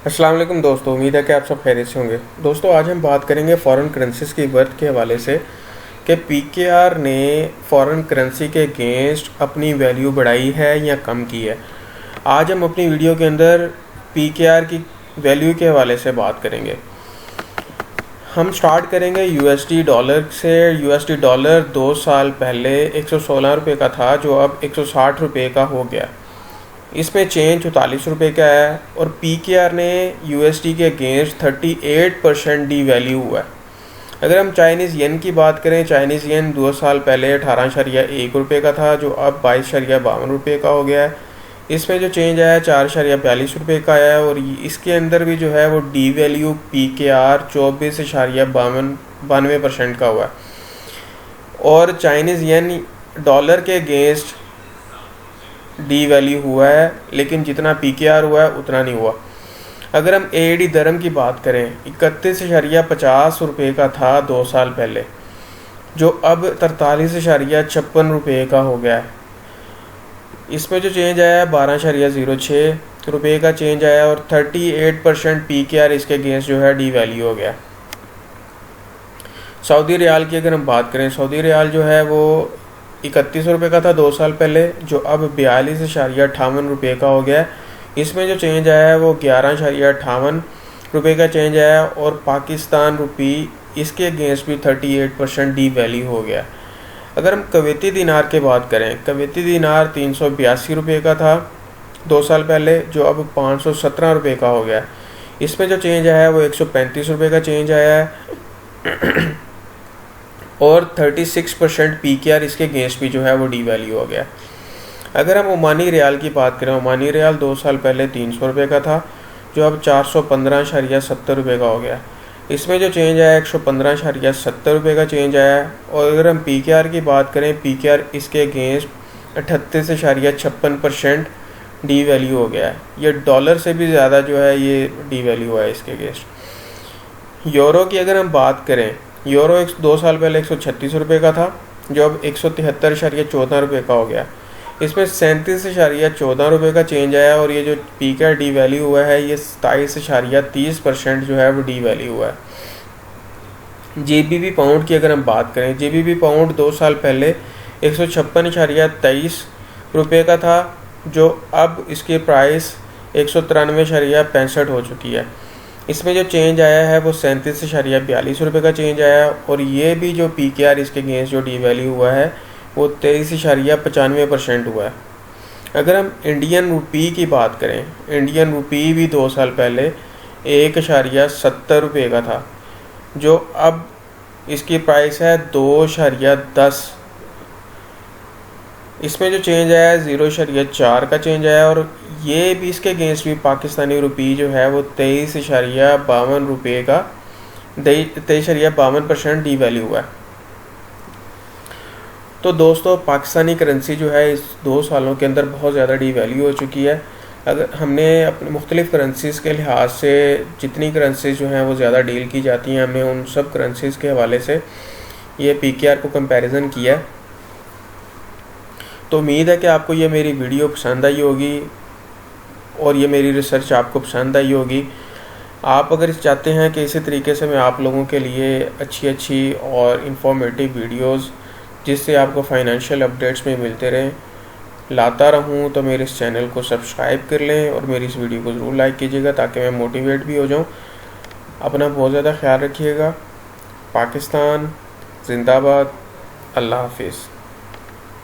अस्सलाम वालेकुम दोस्तों, उम्मीद है कि आप सब खैरियत से होंगे। दोस्तों आज हम बात करेंगे फ़ॉरेन करेंसीज की वर्थ के हवाले से कि पीकेआर ने फ़ॉरेन करेंसी के अगेंस्ट अपनी वैल्यू बढ़ाई है या कम की है। आज हम अपनी वीडियो के अंदर पीकेआर की वैल्यू के हवाले से बात करेंगे। हम स्टार्ट करेंगे यूएसडी डॉलर से। यूएसडी डॉलर 2 साल पहले 116 रुपये का था, जो अब 160 रुपये का हो गया। इसमें चेंज 44 रुपये का है और पीकेआर ने यूएसडी के अगेंस्ट 38% डी वैल्यू हुआ है। अगर हम चाइनीज़ येन की बात करें, चाइनीज़ येन 2 साल पहले 18.1 रुपये का था, जो अब 22.52 रुपये का हो गया है। इसमें जो चेंज आया है 4.42 रुपये का आया है और इसके अंदर भी जो है वो डी वैल्यू पीकेआर 24.92% का हुआ है। और चाइनीज़ येन डॉलर के अगेंस्ट डी वैल्यू हुआ है, लेकिन जितना पीकेआर हुआ है उतना नहीं हुआ। अगर हम एडी दरम की बात करें, 31.50 रुपये का था 2 साल पहले, जो अब 43.56 रुपये का हो गया है। इसमें जो चेंज आया है 12.06 रुपये का चेंज आया और 38% पीकेआर इसके अगेंस्ट जो है डी वैल्यू हो गया। सऊदी रियाल की अगर हम बात करें, सऊदी रियाल जो है वो 31 रुपये का था 2 साल पहले, जो अब 42.58 रुपये का हो गया है। इसमें जो चेंज आया है वो 11.58 रुपये का चेंज आया और पाकिस्तान रुपी इसके अगेंस्ट भी 38% डी वैल्यू हो गया। अगर हम कवैती दिनार की बात करें, कवैती दिनार 382 रुपये का था 2 साल पहले, जो अब 517 रुपये का हो गया। इसमें जो चेंज आया है वो 135 रुपये का चेंज आया है और 36% पीकेआर इसके अगेंस्ट भी जो है वो डी वैल्यू हो गया। अगर हम ओमानी रियाल की बात करें, ओमानी रियाल 2 साल पहले 300 रुपये का था, जो अब 415.70 रुपये का हो गया। इसमें जो चेंज आया 115.70 रुपये का चेंज आया। और अगर हम पीकेआर की बात करें, पीकेआर इसके अगेंस्ट 38.56% डी वैल्यू हो गया है। ये डॉलर से भी ज़्यादा जो है ये डी वैल्यू हुआ है इसके अगेंस्ट। यूरो की अगर हम बात करें, यूरो 2 साल पहले 136 रुपये का था, जो अब 173.14 रुपये का हो गया। इसमें 37.14 रुपये का चेंज आया और ये जो पीकेआर डी वैल्यू हुआ है ये 27.30% जो है वो डी वैल्यू हुआ है। जेबीबी पाउंड की अगर हम बात करें, जेबीबी पाउंड 2 साल पहले 156.23 रुपये का था, जो अब इसकी प्राइस 193.65 हो चुकी है। इसमें जो चेंज आया है वो 37.42 रुपये का चेंज आया और ये भी जो पीकेआर इसके अगेंस्ट जो डी वैल्यू हुआ है वो 23.95% हुआ है। अगर हम इंडियन रुपी की बात करें, इंडियन रुपी भी 2 साल पहले 1.70 रुपये का था, जो अब इसकी प्राइस है 2.10। इसमें जो चेंज आया है 0.4 का चेंज आया और ये भी इसके अगेंस्ट भी पाकिस्तानी रुपी जो है वो 23.52 रुपये का 23.52% डी वैल्यू हुआ है। तो दोस्तों पाकिस्तानी करेंसी जो है इस 2 सालों के अंदर बहुत ज़्यादा डी वैल्यू हो चुकी है। अगर हमने अपने मुख्तलिफ़ करेंसीज़ के लिहाज से जितनी करेंसीज़ जो हैं वो ज़्यादा डील की जाती हैं, हमने उन सब करेंसीज़ के हवाले से ये पीकेआर को कंपैरिजन किया। तो उम्मीद है कि आपको ये मेरी वीडियो पसंद आई होगी और ये मेरी रिसर्च आपको पसंद आई होगी। आप अगर चाहते हैं कि इसी तरीके से मैं आप लोगों के लिए अच्छी और इंफॉर्मेटिव वीडियोस जिससे आपको फाइनेंशियल अपडेट्स में मिलते रहें लाता रहूं, तो मेरे इस चैनल को सब्सक्राइब कर लें और मेरी इस वीडियो को ज़रूर लाइक कीजिएगा ताकि मैं मोटिवेट भी हो जाऊं। अपना बहुत ज़्यादा ख्याल रखिएगा। पाकिस्तान जिंदाबाद। अल्लाह हाफिज़।